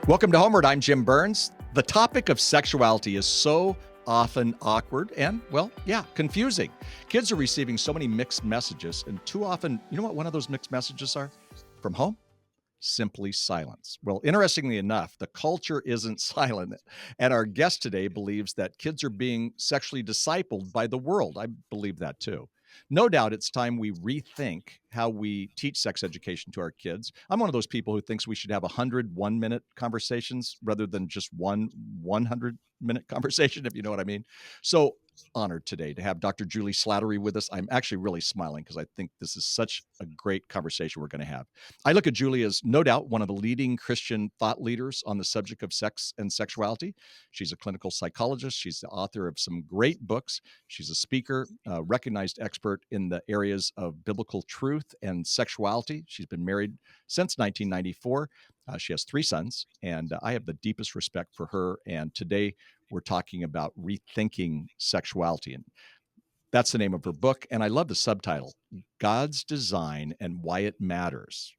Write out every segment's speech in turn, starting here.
Welcome to HomeWord. I'm Jim Burns. The topic of sexuality is so often awkward and, confusing. Kids are receiving so many mixed messages, and too often, you know what one of those mixed messages are? From home? Simply silence. Well, interestingly enough, the culture isn't silent. And our guest today believes that kids are being sexually discipled by the world. I believe that too. No doubt it's time we rethink how we teach sex education to our kids. I'm one of those people who thinks we should have 100 1-minute conversations rather than just one 100-minute conversation, if you know what I mean. So honored today to have Dr. Juli Slattery with us. I'm actually really smiling because I think this is such a great conversation we're going to have. I look at Juli as no doubt one of the leading Christian thought leaders on the subject of sex and sexuality. She's a clinical psychologist. She's the author of some great books. She's a speaker, a recognized expert in the areas of biblical truth and sexuality. She's been married since 1994. She has 3 sons, and I have the deepest respect for her. And today we're talking about rethinking sexuality. And that's the name of her book. And I love the subtitle, God's Design and Why It Matters.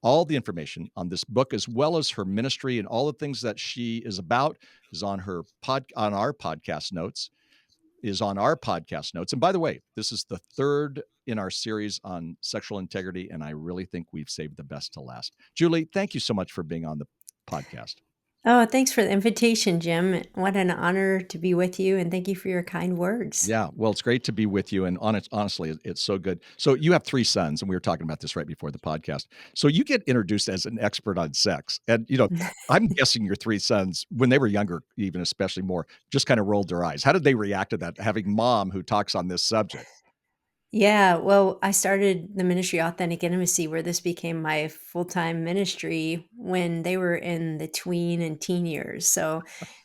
All the information on this book, as well as her ministry and all the things that she is about, is on our podcast notes. And by the way, this is the 3rd in our series on sexual integrity, and I really think we've saved the best to last. Juli, thank you so much for being on the podcast. Oh, thanks for the invitation, Jim. What an honor to be with you, and thank you for your kind words. Yeah, well, it's great to be with you, and honestly, it's so good. So you have 3 sons, and we were talking about this right before the podcast. So you get introduced as an expert on sex, and I'm guessing your 3 sons, when they were younger, even especially more, just kind of rolled their eyes. How did they react to that, having mom who talks on this subject? Yeah, well, I started the ministry Authentic Intimacy, where this became my full-time ministry when they were in the tween and teen years. So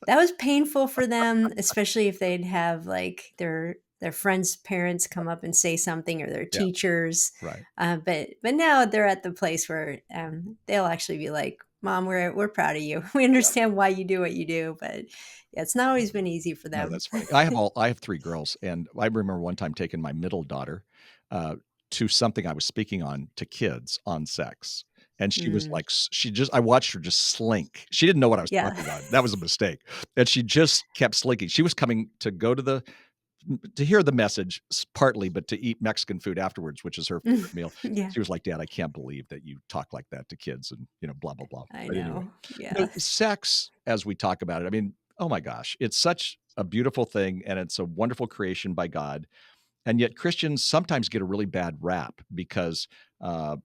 that was painful for them, especially if they'd have like their friends' parents come up and say something, or their Yeah, teachers. right. But now they're at the place where they'll actually be like, "Mom, we're proud of you. We understand why you do what you do." But yeah, it's not always been easy for No, them. that's funny. I have 3 girls, and I remember one time taking my middle daughter, uh, to something I was speaking on to kids on sex, and she was Mm, like I watched her just slink. She didn't know what I was yeah. talking about. That was a mistake, and she just kept slinking. She was coming to go to hear the message partly, but to eat Mexican food afterwards, which is her favorite meal. Yeah, She was like, "Dad, I can't believe that you talk like that to kids," and, blah, blah, blah. I But anyway, know. Yeah. sex, as we talk about it, I mean, oh my gosh, it's such a beautiful thing, and it's a wonderful creation by God, and yet Christians sometimes get a really bad rap because, uh,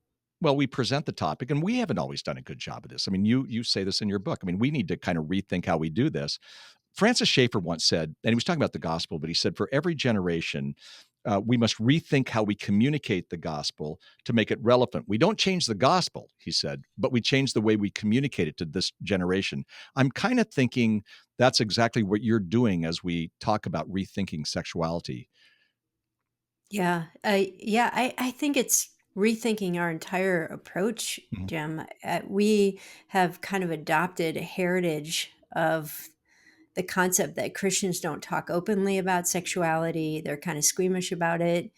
well, we present the topic, and we haven't always done a good job of this. I mean, you say this in your book. I mean, we need to kind of rethink how we do this. Francis Schaeffer once said, and he was talking about the gospel, but he said, for every generation, we must rethink how we communicate the gospel to make it relevant. We don't change the gospel, he said, but we change the way we communicate it to this generation. I'm kind of thinking that's exactly what you're doing as we talk about rethinking sexuality. Yeah. I think it's rethinking our entire approach, Mhm. Jim. We have kind of adopted a heritage of the concept that Christians don't talk openly about sexuality. They're kind of squeamish about it.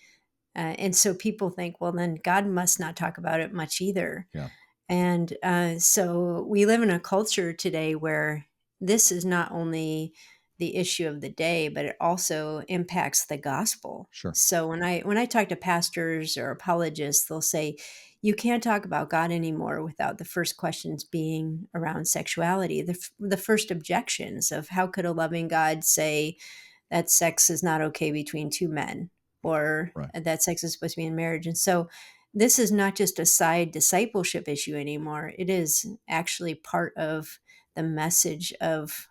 And so people think, well, then God must not talk about it much either. Yeah, And so we live in a culture today where this is not only the issue of the day, but it also impacts the gospel. sure. So when I talk to pastors or apologists, they'll say, you can't talk about God anymore without the first questions being around sexuality. The first objections of how could a loving God say that sex is not okay between 2 men, or Right. that sex is supposed to be in marriage. And so this is not just a side discipleship issue anymore. It is actually part of the message of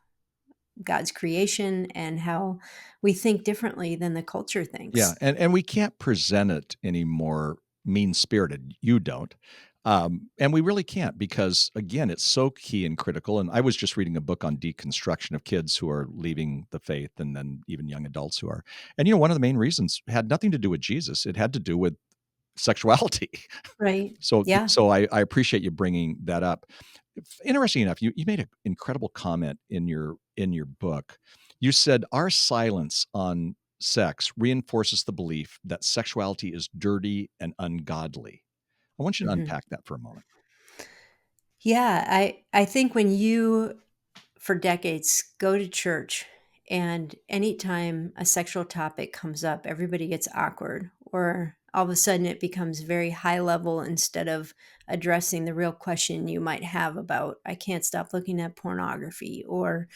God's creation and how we think differently than the culture Yeah, thinks. and we can't present it anymore mean-spirited. You don't. And we really can't because, again, it's so key and critical, and I was just reading a book on deconstruction of kids who are leaving the faith and then even young adults who are. And, one of the main reasons had nothing to do with Jesus. It had to do with sexuality. Right. So Yeah. so I appreciate you bringing that up. Interesting enough, you made an incredible comment in your book. You said, "Our silence on sex reinforces the belief that sexuality is dirty and ungodly." I want you to Mhm. unpack that for a moment. Yeah, I think when you, for decades, go to church and anytime a sexual topic comes up, everybody gets awkward, or all of a sudden it becomes very high level instead of addressing the real question you might have about, I can't stop looking at pornography, or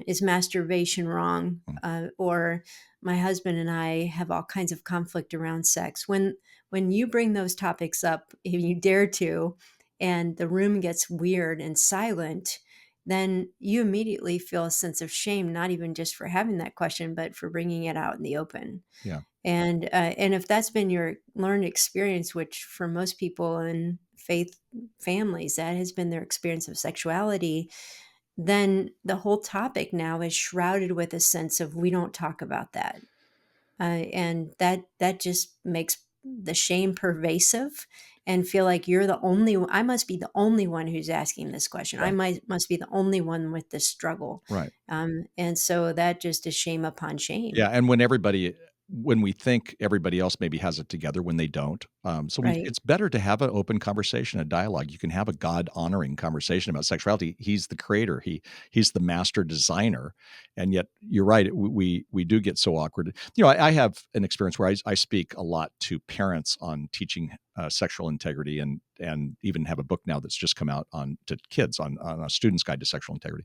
is masturbation wrong? Mm, Or my husband and I have all kinds of conflict around sex. When you bring those topics up, if you dare to, and the room gets weird and silent, then you immediately feel a sense of shame, not even just for having that question, but for bringing it out in the open. yeah. And if that's been your learned experience, which for most people in faith families, that has been their experience of sexuality, then the whole topic now is shrouded with a sense of we don't talk about that, and that just makes the shame pervasive, and feel like you're the only. I must be the only one who's asking this question. I Yeah. must be the only one with this struggle, Right. and so that just is shame upon shame. Yeah, and when we think everybody else maybe has it together when they don't, Right. it's better to have an open conversation, a dialogue. You can have a God-honoring conversation about sexuality. He's the creator. He's the master designer, and yet you're right, we do get so awkward. I have an experience where I speak a lot to parents on teaching, sexual integrity, and even have a book now that's just come out on to kids on a student's guide to sexual integrity.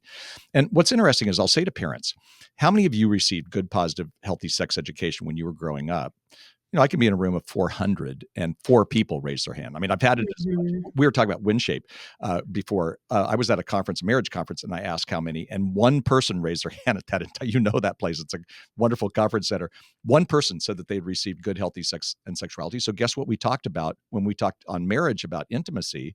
And what's interesting is I'll say to parents, how many of you received good, positive, healthy sex education when you were growing up? I can be in a room of 400 and four people raise their hand. I mean, I've had it as much. Mhm. We were talking about wind shape before. I was at a conference, a marriage conference, and I asked how many, and one person raised their hand at that. That place. It's a wonderful conference center. One person said that they'd received good, healthy sex and sexuality. So guess what we talked about when we talked on marriage about intimacy?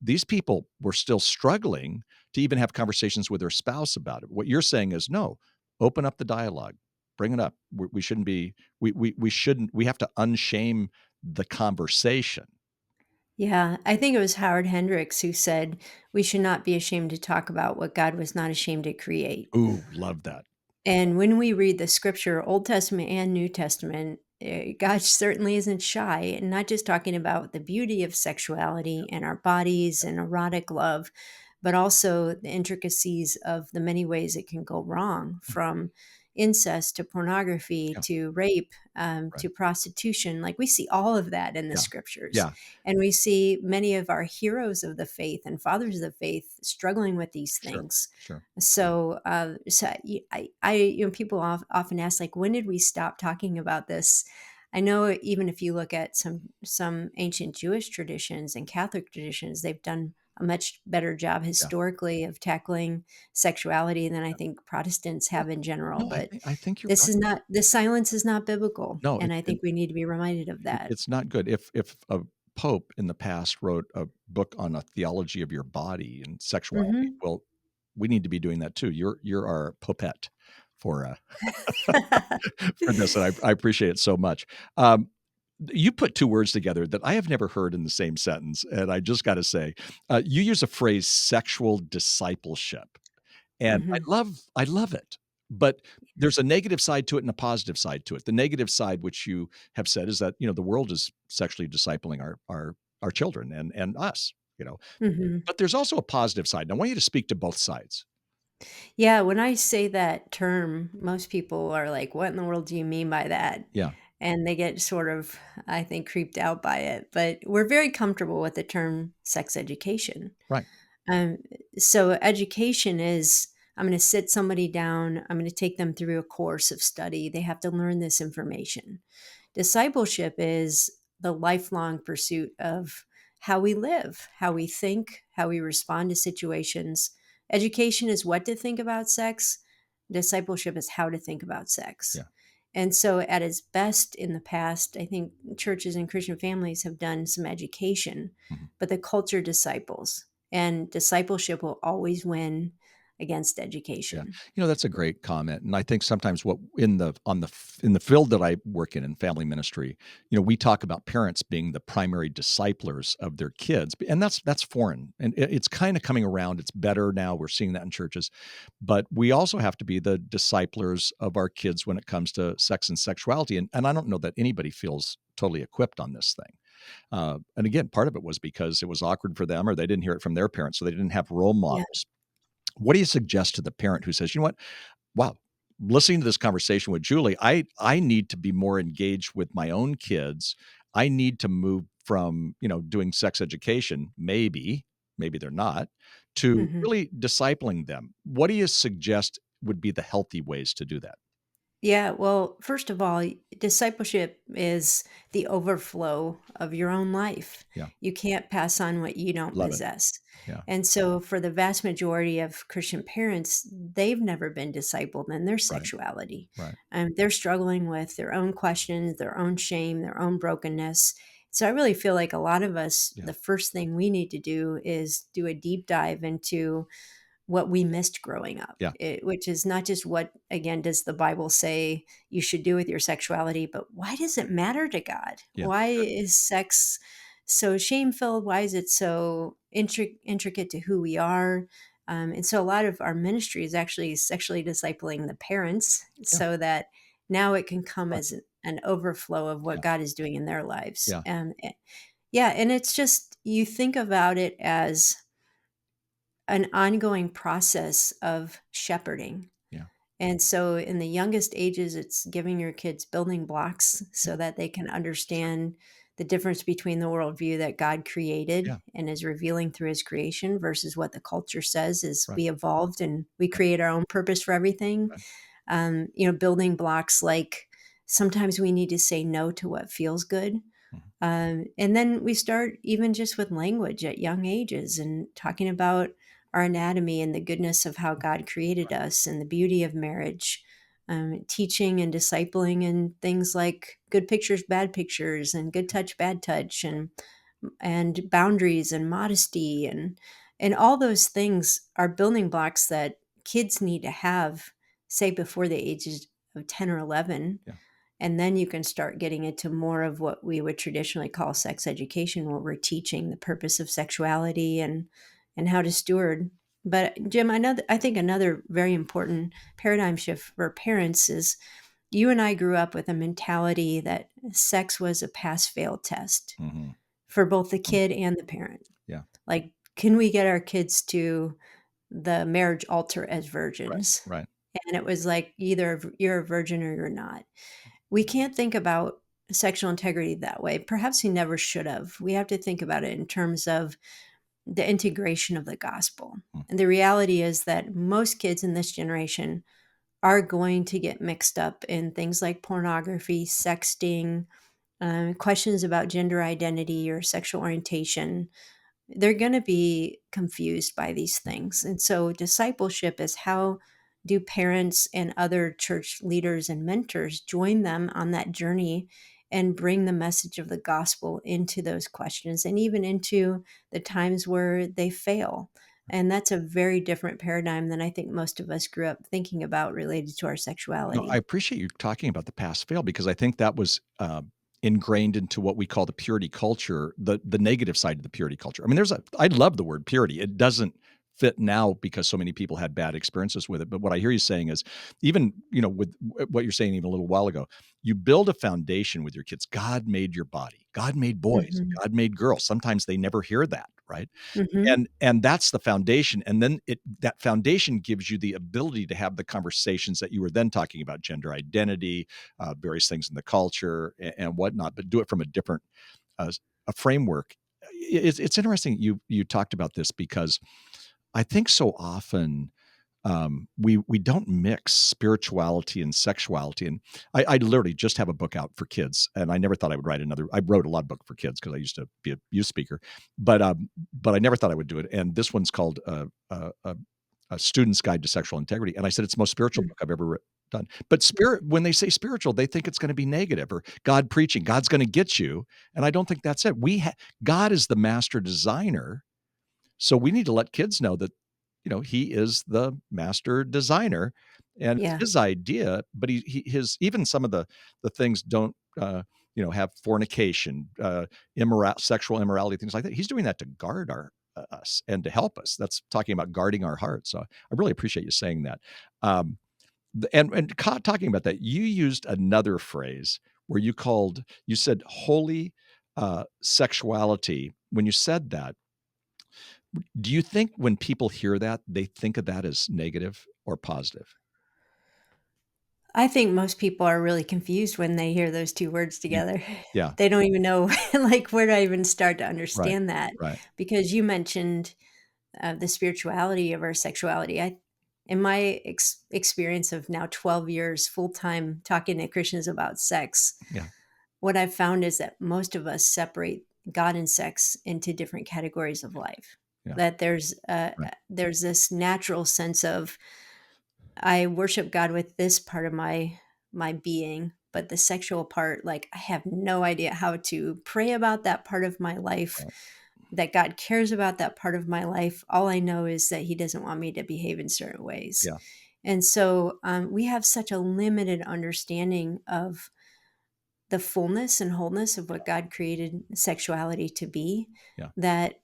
These people were still struggling to even have conversations with their spouse about it. What you're saying is no, open up the dialogue, bring it up. We shouldn't be, we shouldn't, we have to unshame the conversation. Yeah, I think it was Howard Hendricks who said we should not be ashamed to talk about what God was not ashamed to create. Ooh, love that. And when we read the scripture, Old Testament and New Testament, God certainly isn't shy, and not just talking about the beauty of sexuality and our bodies and erotic love, but also the intricacies of the many ways it can go wrong, from incest to pornography Yeah, to rape, right. to prostitution. Like, we see all of that in the Yeah, scriptures. yeah, And we see many of our heroes of the faith and fathers of the faith struggling with these sure, things. sure. People often ask, like, when did we stop talking about this? I know even if you look at some ancient Jewish traditions and Catholic traditions, they've done a much better job Yeah. historically of tackling sexuality than I Yeah. think Protestants Well, have in general. no, But I think you're this right. is not this silence is not biblical, No, and I think we need to be reminded of that. it's not good. If a pope in the past wrote a book on a theology of your body and sexuality, Hmm. well, we need to be doing that too. You're our popette for for this, and I appreciate it so much. Um, you put two words together that I have never heard in the same sentence, and I just got to say, you use a phrase "sexual discipleship." And Hmm. I love it, but there's a negative side to it and a positive side to it. The negative side, which you have said, is that, the world is sexually discipling our children and us. Hmm. But there's also a positive side, and I want you to speak to both sides. Yeah, when I say that term, most people are like, "What in the world do you mean by that?" Yeah, And they get sort of, I think, creeped out by it. But we're very comfortable with the term sex education. right. Um, so education is, I'm going to sit somebody down, I'm going to take them through a course of study. They have to learn this information. Discipleship is the lifelong pursuit of how we live, how we think, how we respond to situations. Education is what to think about sex. Discipleship is how to think about sex. Yeah. And so, at its best in the past, I think churches and Christian families have done some education, Mhm. but the culture disciples, and discipleship will always win against Yeah. education. That's a great comment, and I think sometimes what in the field that I work in family ministry, we talk about parents being the primary disciplers of their kids, and that's foreign, and it's kinda coming around. It's better now, we're seeing that in churches, but we also have to be the disciplers of our kids when it comes to sex and sexuality, and I don't know that anybody feels totally equipped on this thing. And again, part of it was because it was awkward for them or they didn't hear it from their parents, so they didn't have role Yeah. models. What do you suggest to the parent who says, you know what? Wow, listening to this conversation with Julie, I need to be more engaged with my own kids. I need to move from, doing sex education, maybe they're not, to Mhm. really discipling them. What do you suggest would be the healthy ways to do that? Yeah, well, first of all, discipleship is the overflow of your own life. Yeah, You can't pass on what you don't love it. possess. Yeah, And so, for the vast majority of Christian parents, they've never been discipled in their right, sexuality. right. They're struggling with their own questions, their own shame, their own brokenness. So, I really feel like a lot of us, Yeah, the first thing we need to do is do a deep dive into what we missed growing up, yeah, which is not just what, again, does the Bible say you should do with your sexuality, but why does it matter to God? yeah, Why is sex so shame filled? Why is it so intricate to who we are? And so a lot of our ministry is actually sexually discipling the parents yeah, so that now it can come right, as an overflow of what yeah, God is doing in their lives. yeah, Yeah, and it's just, you think about it as an ongoing process of shepherding. yeah, And so, in the youngest ages, it's giving your kids building blocks yeah, so that they can sure, understand the difference between the worldview that God created yeah, and is revealing through his creation versus what the culture says is right, we evolved and we right, create our own purpose for everything. right, Building blocks like sometimes we need to say no to what feels good, mhm, and then we start even just with language at young ages and talking about our anatomy and the goodness of how God created us and the beauty of marriage, teaching and discipling and things like good pictures, bad pictures, and good touch, bad touch, and boundaries and modesty and all those things are building blocks that kids need to have, say before the ages of 10 or 11, yeah, and then you can start getting into more of what we would traditionally call sex education, where we're teaching the purpose of sexuality and how to steward. But Jim, I think another very important paradigm shift for parents is you and I grew up with a mentality that sex was a pass fail test mhm, for both the mm, kid and the parent. yeah, Like, can we get our kids to the marriage altar as right, virgins? right, And it was like either you're a virgin or you're not. We can't think about sexual integrity that way. Perhaps we never should have. We have to think about it in terms of the integration of the gospel. mm, And the reality is that most kids in this generation are going to get mixed up in things like pornography, sexting, questions about gender identity or sexual orientation. They're going to be confused by these yeah, things. And so, discipleship is how do parents and other church leaders and mentors join them on that journey and bring the message of the gospel into those questions and even into the times where they fail. And that's a very different paradigm than I think most of us grew up thinking about related to our No, I sexuality. appreciate you talking about the pass fail because I think that was ingrained into what we call the purity culture, the negative side of the purity culture. I mean, I love the word purity. It doesn't fit now because so many people had bad experiences with it. But what I hear you saying is, even with what you're saying even a little while ago, you build a foundation with your kids. God made your body. God made boys. Hmm. God made girls. Sometimes they never hear that, right? Hmm. And that's the foundation, and then that foundation gives you the ability to have the conversations that you were then talking about, gender identity, various things in the culture and whatnot, but do it from a different uh, a framework. It's interesting you talked about this because I think so often we don't mix spirituality and sexuality. And I literally just have a book out for kids, and I never thought I would write another. I wrote a lot of book for kids because I used to be a youth speaker, but I never thought I would do it. And this one's called a Student's Guide to Sexual Integrity, and I said it's the most spiritual book I've ever done. But spirit, when they say spiritual, they think it's going to be negative or God preaching. God's going to get you, and I don't think that's it. God is the master designer, so we need to let kids know that, he is the master designer and it's Yeah. his idea, but his even some of the things don't, have fornication, sexual immorality, things like that. He's doing that to guard us and to help us. That's talking about guarding our hearts. So I really appreciate you saying that. Um, talking about that, you used another phrase where you said holy, sexuality, when you said that, do you think when people hear that, they think of that as negative or positive? I think most people are really confused when they hear those 2 words You together. Yeah, They don't even know, like, where to even start to right, understand that, right. because you mentioned, the spirituality of our sexuality. In my experience of now 12 years full-time talking to Christians about sex, Yeah, what I've found is that most of us separate God and sex into different categories of life. yeah, That right, there's this natural sense of I worship God with this part of my being, but the sexual part, like I have no idea how to pray about that part of my life, right. that God cares about that part of my life. All I know is that He doesn't want me to behave in certain ways. Yeah, And so we have such a limited understanding of the fullness and wholeness of what God created sexuality to be, yeah, that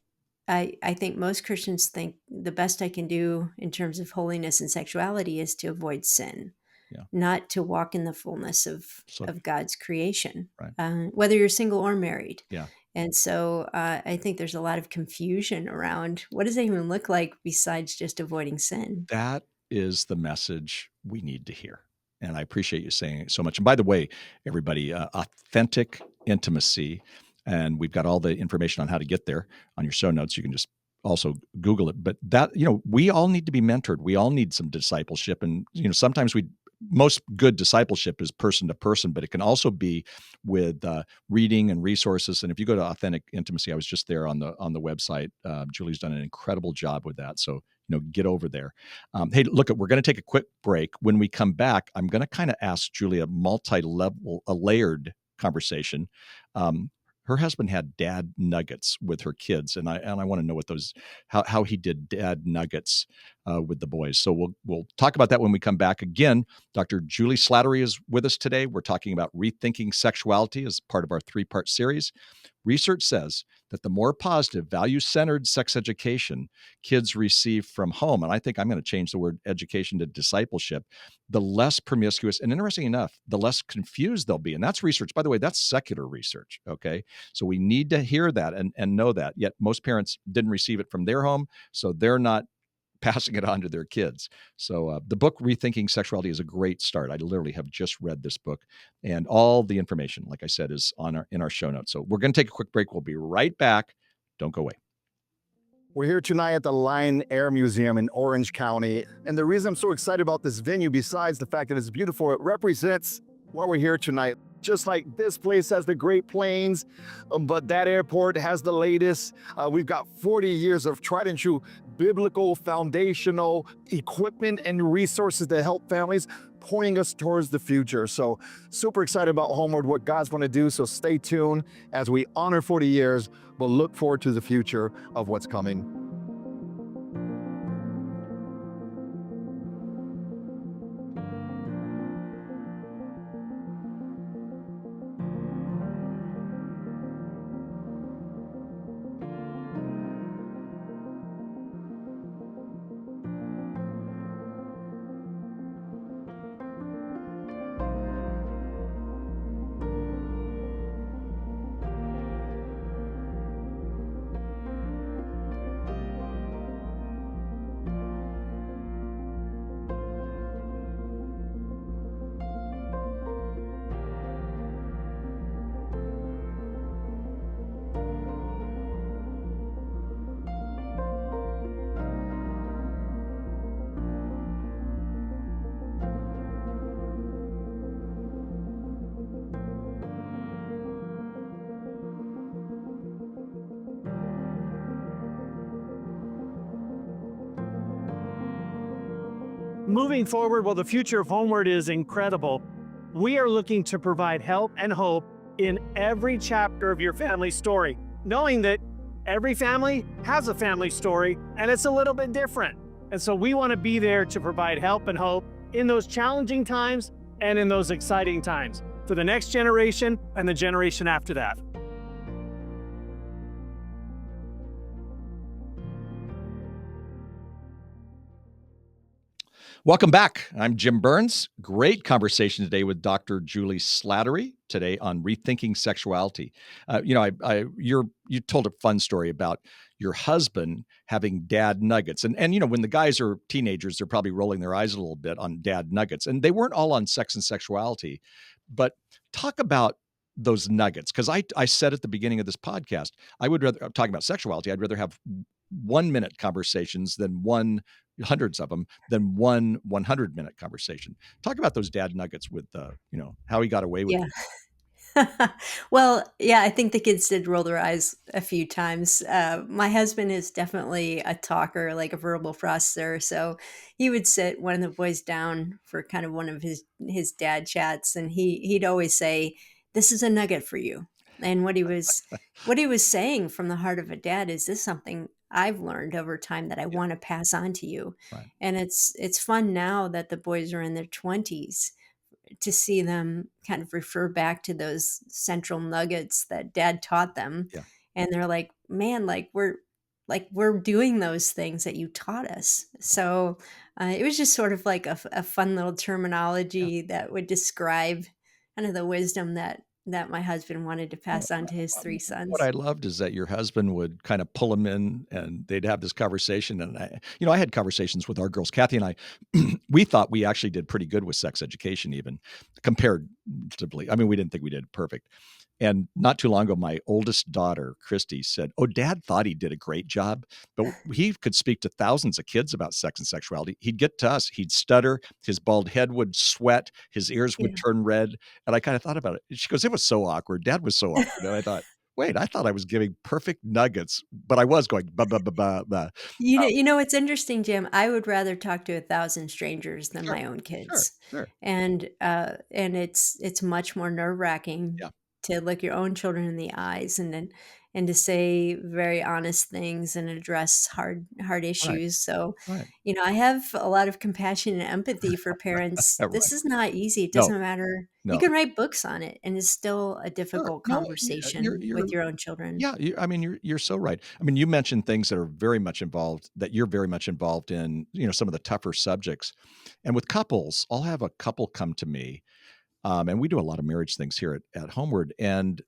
I think most Christians think the best I can do in terms of holiness and sexuality is to avoid sin, yeah. not to walk in the fullness So of God's creation, right. whether you're single or married. Yeah. And so I think there's a lot of confusion around what does that even look like besides just avoiding sin? That is the message we need to hear. And I appreciate you saying it so much. And by the way, everybody, authentic intimacy, and we've got all the information on how to get there on your show notes. You can just also Google it. But that, we all need to be mentored. We all need some discipleship. And, sometimes most good discipleship is person to person, but it can also be with reading and resources. And if you go to Authentic Intimacy, I was just there on the website. Julie's done an incredible job with that. So, get over there. Hey, look, we're going to take a quick break. When we come back, I'm going to kind of ask Julie a layered conversation. Her husband had dad nuggets with her kids, and I want to know what how he did dad nuggets with the boys. So we'll talk about that when we come back. Again, Dr. Juli Slattery is with us today. We're talking about rethinking sexuality as part of our 3-part series. Research says that the more positive, value-centered sex education kids receive from home, and I think I'm going to change the word education to discipleship, the less promiscuous, and interesting enough, the less confused they'll be. And that's research. By the way, that's secular research, okay? So we need to hear that and know that. Yet most parents didn't receive it from their home, so they're not passing it on to their kids. So the book Rethinking Sexuality is a great start. I literally have just read this book, and all the information, like I said, is in our show notes. So we're going to take a quick break. We'll be right back. Don't go away. We're here tonight at the Lion Air Museum in Orange County. And the reason I'm so excited about this venue, besides the fact that it's beautiful, it represents why we're here tonight. Just like this place has the Great Plains, but that airport has the latest. We've got 40 years of tried and true biblical foundational equipment and resources to help families, pointing us towards the future. So super excited about HomeWord, what God's going to do. So stay tuned as we honor 40 years, but look forward to the future of what's coming. Moving forward, well, the future of HomeWord is incredible. We are looking to provide help and hope in every chapter of your family story, knowing that every family has a family story and it's a little bit different. And so we want to be there to provide help and hope in those challenging times and in those exciting times for the next generation and the generation after that. Welcome back. I'm Jim Burns. Great conversation today with Dr. Juli Slattery today on rethinking sexuality. You told a fun story about your husband having dad nuggets, and when the guys are teenagers, they're probably rolling their eyes a little bit on dad nuggets, and they weren't all on sex and sexuality, but talk about those nuggets because I said at the beginning of this podcast I would rather I'm talking about sexuality. I'd rather have 1 minute conversations than one hundreds of them than one 100-minute conversation. Talk about those dad nuggets with, how he got away with Yeah. it. Well, yeah, I think the kids did roll their eyes a few times. My husband is definitely a talker, like a verbal processor. So he would sit one of the boys down for kind of one of his dad chats, and he'd always say, "This is a nugget for you." And what he was saying from the heart of a dad is, "This is something I've learned over time that I Yeah, want to pass on to you." right. And it's fun now that the boys are in their 20s to see them kind of refer back to those central nuggets that dad taught them. Yeah. And they're like, man, like we're doing those things that you taught us. So it was just sort of like a fun little Yeah. terminology that would describe kind of the wisdom that my husband wanted to Well, pass on to his three what sons. I loved is that your husband would kind of pull him in and they'd have this conversation. And I had conversations with our girls, Kathy and I, we thought we actually did pretty good with sex education, even comparatively. I mean, we didn't think we did perfect. And not too long ago, my oldest daughter, Christy, said, "Oh, dad thought he did a great job, but he could speak to thousands of kids about sex and sexuality. He'd get to us, he'd stutter, his bald head would sweat, his ears would Yeah. turn red." And I kind of thought about it. She goes, "It was so awkward. Dad was so awkward." And I thought, wait, I thought I was giving perfect nuggets, but I was going, ba, ba, ba, ba, ba. It's interesting, Jim. I would rather talk to 1,000 strangers than Sure, my own sure, kids. sure. And it's much more nerve-wracking Yeah, to look your own children in the eyes and to say very honest things and address hard right, issues. So, right, I have a lot of compassion and empathy for parents. This right. is not easy. It No, doesn't matter. You no. can write books on it, and it's still a Sure. difficult No, you're conversation you're with your own children. yeah, I mean, you're so right. I mean, you mentioned things that are very much involved that you're very much involved in, some of the tougher subjects. And with couples, I'll have a couple come to me, and we do a lot of marriage things here at HomeWord, and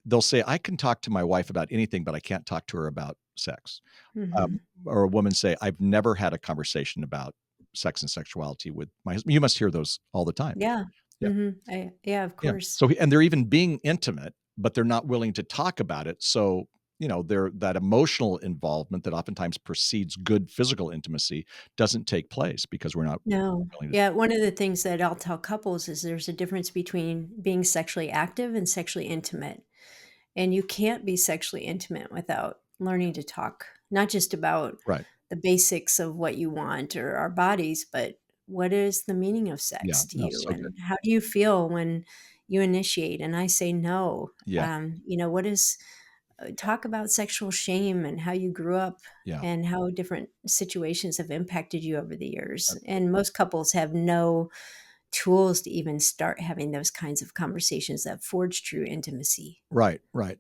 they'll say, "I can talk to my wife about anything, but I can't talk to her about sex." Mhm. Or a woman say, "I've never had a conversation about sex and sexuality with my husband." You must hear those all the time. Yeah. Yeah. Yeah, of Yeah. course. So and they're even being intimate, but they're not willing to talk about it. So, they're that emotional involvement that oftentimes precedes good physical intimacy doesn't take place because we're not No. willing to. Yeah, one of the things that I'll tell couples is there's a difference between being sexually active and sexually intimate. And you can't be sexually intimate without learning to talk, not just about Right. the basics of what you want or our bodies, but what is the meaning of Yeah. sex to No, you? so good. And how do you feel when you initiate and I say no? Yeah. What is talk about sexual shame and how you grew up Yeah. and how different situations have impacted you over the years. That's And most couples have no tools to even start having those kinds of conversations that forge true intimacy. right. Right.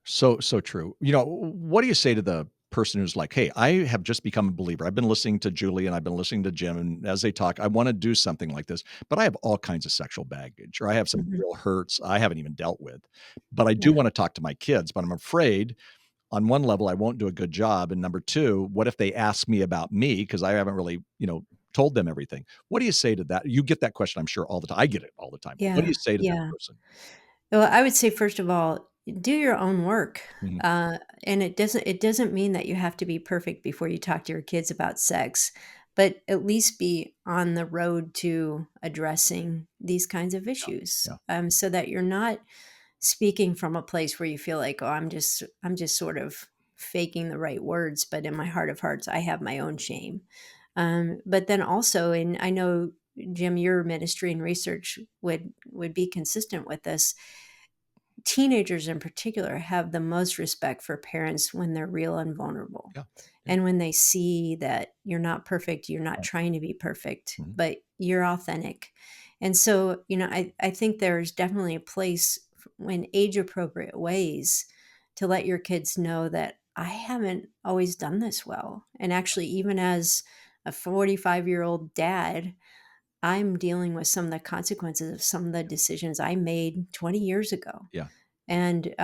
So true. What do you say to the person who's like, "Hey, I have just become a believer. I've been listening to Julie and I've been listening to Jim, and as they talk, I want to do something like this, but I have all kinds of sexual baggage, or I have some Mhm. real hurts I haven't even dealt with. But I do Yeah. want to talk to my kids, but I'm afraid on one level I won't do a good job, and number two, what if they ask me about me because I haven't really, told them everything." What do you say to that? You get that question, I'm sure, all the time. I get it all the time. What do Yeah. you say to that Yeah. person? Well, I would say first of all, do your own work. Mhm. And it doesn't mean that you have to be perfect before you talk to your kids about sex, but at least be on the road to addressing these kinds of Yeah. issues, Yeah. so that you're not speaking from a place where you feel like, oh, I'm just sort of faking the right words, but in my heart of hearts, I have my own shame. But then also, and I know Jim, your ministry and research would be consistent with this. Teenagers in particular have the most respect for parents when they're real and vulnerable. Yeah. Yeah. And when they see that you're not perfect, you're not Right. trying to be perfect, Mhm. but you're authentic. And so, I think there's definitely a place in age appropriate ways to let your kids know that I haven't always done this well. And actually, even as a 45-year-old dad, I'm dealing with some of the consequences of some of the decisions I made 20 years ago. Yeah. And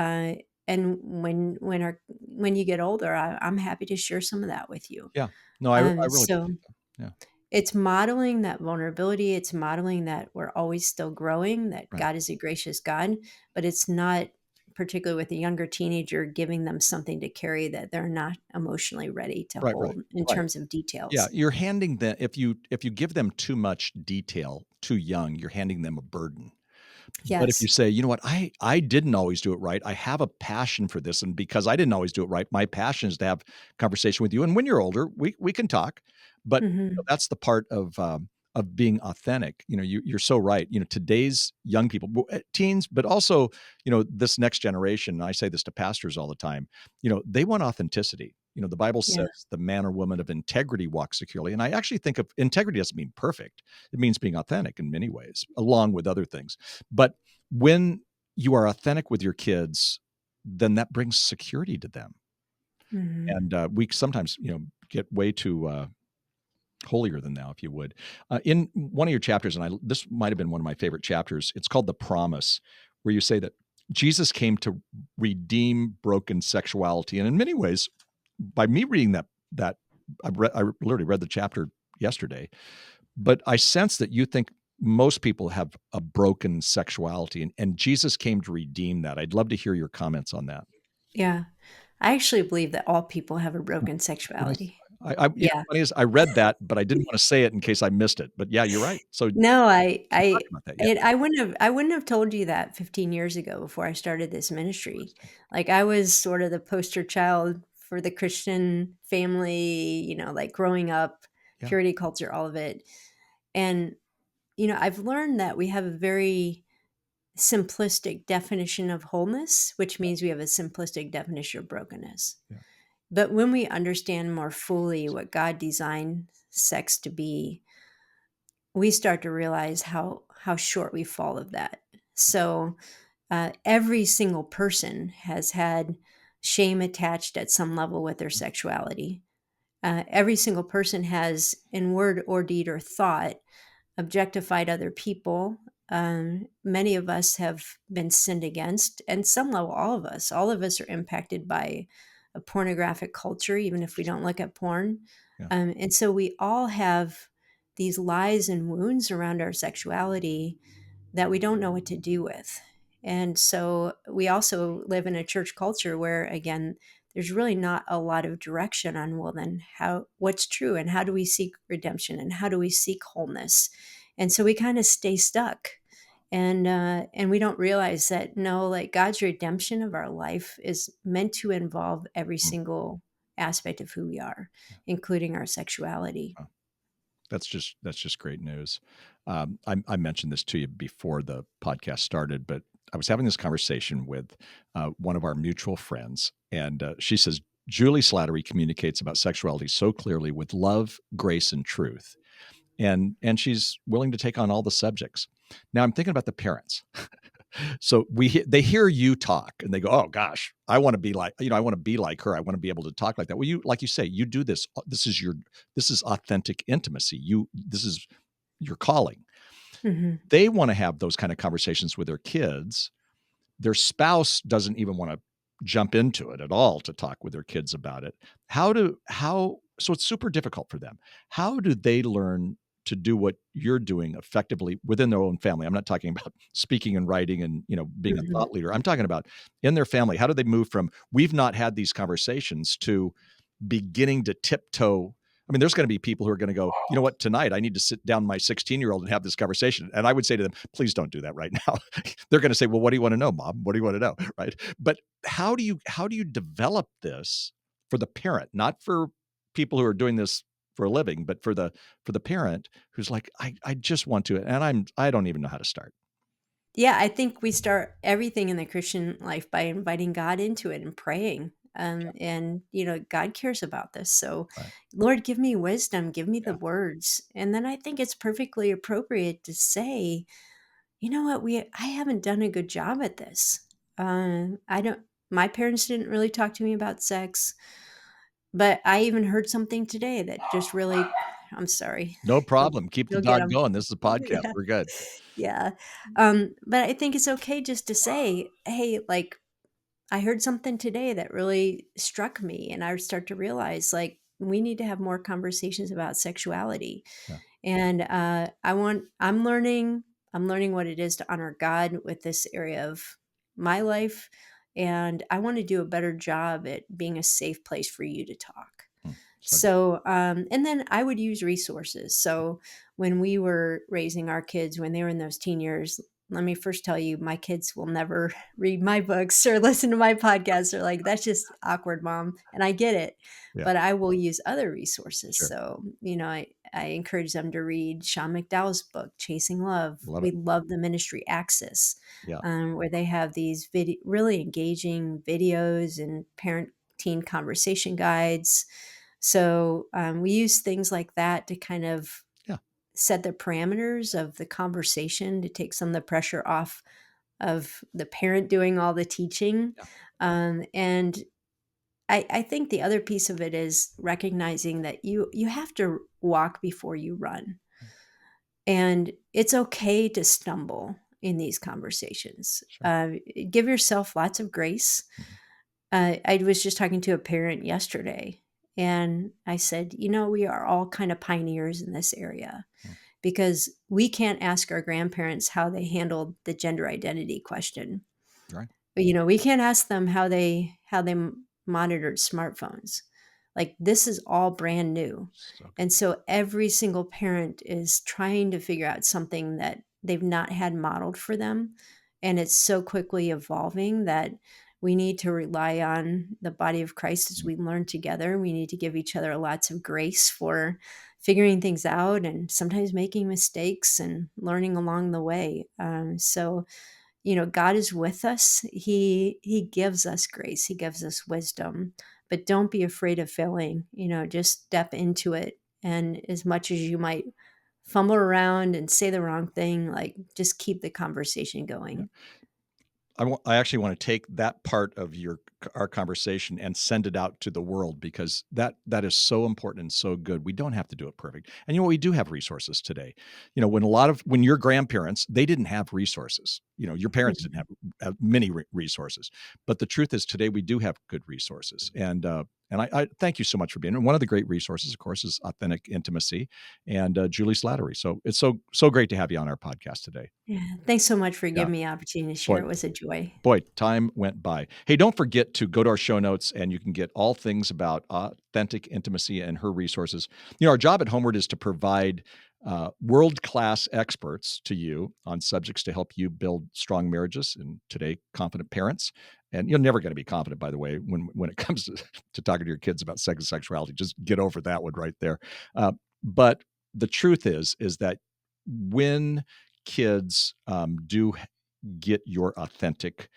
when you get older, I'm happy to share some of that with you. Yeah. No, I really So appreciate that. Yeah. it's modeling that vulnerability. It's modeling that we're always still growing, that Right. God is a gracious God, but it's not, particularly with a younger teenager, giving them something to carry that they're not emotionally ready to Right, right, hold in right. terms of Yeah, details. you're handing them if you give them too much detail too young, you're handing them a burden. But if you Yes. say, "You know what? I didn't always do it right. I have a passion for this, and because I didn't always do it right, my passion is to have conversation with you, and when you're older, we can talk." But, Mhm. that's the part of being authentic. You're so right. Today's young people, teens, but also, this next generation, and I say this to pastors all the time, they want authenticity. The Bible Yeah. says, "The man or woman of integrity walks securely," and I actually think of integrity doesn't mean perfect. It means being authentic in many ways, along with other things. But when you are authentic with your kids, then that brings security to them. Mhm. And, we sometimes, get way too, holier than thou, if you would. In one of your chapters, and this might have been one of my favorite chapters, it's called The Promise, where you say that Jesus came to redeem broken sexuality. And in many ways, by me reading that I literally read the chapter yesterday, but I sense that you think most people have a broken sexuality, and Jesus came to redeem that. I'd love to hear your comments on that. Yeah. I actually believe that all people have a broken Nice. sexuality. Yeah. Funny is I read that, but I didn't wanna say it in case I missed it. But yeah, you're right. So No, talk about that. Yeah. I wouldn't have told you that 15 years ago before I started this ministry. Interesting. Like, I was sort of the poster child for the Christian family, like growing up, Yeah. purity culture, all of it. And, I've learned that we have a very simplistic definition of wholeness, which means we have a simplistic definition of brokenness. Yeah. But when we understand more fully what God designed sex to be, we start to realize how short we fall of that. So every single person has had shame attached at some level with their sexuality. Every single person has, in word or deed or thought, objectified other people. Many of us have been sinned against, and some level, all of us are impacted by a pornographic culture, even if we don't look at porn. Yeah. And so we all have these lies and wounds around our sexuality that we don't know what to do with. And so we also live in a church culture where, again, there's really not a lot of direction on, well, then what's true, and how do we seek redemption, and how do we seek wholeness? And so we kind of stay stuck. And we don't realize that, no, like, God's redemption of our life is meant to involve every Mm. single aspect of who we are, Yeah. including our sexuality. Oh, that's just great news. I mentioned this to you before the podcast started, but I was having this conversation with one of our mutual friends, and she says Julie Slattery communicates about sexuality so clearly with love, grace, and truth, and she's willing to take on all the subjects. Now I'm thinking about the parents. So they hear you talk and they go, "Oh gosh, I want to be like, I want to be like her. I want to be able to talk like that." Well, like you say, you do this. This is authentic intimacy. This is your calling. Hmm. They want to have those kind of conversations with their kids. Their spouse doesn't even want to jump into it at all to talk with their kids about it. So it's super difficult for them. How do they learn to do what you're doing effectively within their own family? I'm not talking about speaking and writing and, being a Hmm. thought leader. I'm talking about in their family. How do they move from we've not had these conversations to beginning to tiptoe? I mean, there's going to be people who are going to go, you know what, tonight I need to sit down my 16-year-old and have this conversation. And I would say to them, please don't do that right now. They're going to say, well, what do you want to know, mom? What do you want to know? Right. But how do you develop this for the parent, not for people who are doing this for a living, but for the parent who's like, I just want to, and I don't even know how to start. Yeah, I think we start everything in the Christian life by inviting God into it and praying. And God cares about this. So, Right. Lord, give me wisdom, give me the Yeah. words. And then I think it's perfectly appropriate to say, you know what, I haven't done a good job at this. I don't My parents didn't really talk to me about sex, but I even heard something today that just really I'm sorry. No You'll problem. Keep the you'll get dog them. going. This is a podcast. Yeah. We're good. Yeah. But I think it's okay just to say, "Hey, like, I heard something today that really struck me," and I start to realize, like, we need to have more conversations about sexuality. Yeah. And, I'm learning what it is to honor God with this area of my life, and I wanna do a better job at being a safe place for you to talk. Hmm. So good. So, and then I would use resources. So when we were raising our kids, when they were in those teen years, let me first tell you, my kids will never read my books or listen to my podcasts. They're like, that's just awkward, mom. And I get it, Yeah. but I will use other resources. Sure. So, I encourage them to read Sean McDowell's book, Chasing Love. Love We it. love the ministry Access, Yeah. where they have these really engaging videos and parent teen conversation guides. So we use things like that to kind of Yeah. set the parameters of the conversation to take some of the pressure off of the parent doing all the teaching. Yeah. And I think the other piece of it is recognizing that you have to walk before you run. And it's okay to stumble in these conversations. Sure. Give yourself lots of grace. Mhm. I was just talking to a parent yesterday, and I said, we are all kind of pioneers in this area Mm. because we can't ask our grandparents how they handled the gender identity question. Right. But, we can't ask them how they monitored smartphones. Like, this is all brand new. So good. And so every single parent is trying to figure out something that they've not had modeled for them. And it's so quickly evolving that we need to rely on the body of Christ as we learn together. We need to give each other lots of grace for figuring things out and sometimes making mistakes and learning along the way. So God is with us. He gives us grace. He gives us wisdom. But don't be afraid of failing. Just step into it. And as much as you might fumble around and say the wrong thing, like, just keep the conversation going. I actually want to take that part of our conversation and send it out to the world because that is so important and so good. We don't have to do it perfect. And we do have resources today. When your grandparents, they didn't have resources. Your parents didn't have many resources. But the truth is today we do have good resources. And I thank you so much for being. And one of the great resources, of course, is Authentic Intimacy and Juli Slattery. So it's so great to have you on our podcast today. Yeah. Thanks so much for Yeah. giving me the opportunity to share. Boy, It was a joy. time went by. Hey, don't forget to go to our show notes and you can get all things about Authentic Intimacy and her resources. Our job at HomeWord is to provide world-class experts to you on subjects to help you build strong marriages and today confident parents. And you're never going to be confident, by the way, when it comes to talking to your kids about sex and sexuality. Just get over that one right there. But the truth is that when kids do get your authentic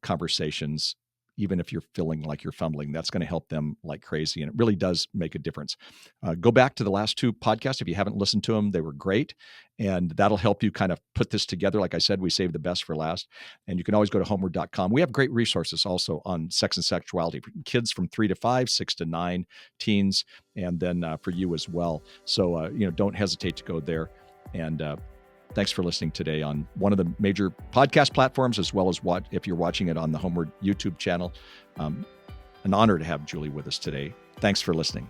conversations, even if you're feeling like you're fumbling, that's going to help them like crazy. And it really does make a difference. Go back to the last two podcasts. If you haven't listened to them, they were great. And that'll help you kind of put this together. Like I said, we saved the best for last. And you can always go to homeword.com. We have great resources also on sex and sexuality for kids from 3 to 5, 6 to 9, teens, and then for you as well. So, don't hesitate to go there. And thanks for listening today on one of the major podcast platforms, as well as if you're watching it on the HomeWord YouTube channel. An honor to have Juli with us today. Thanks for listening.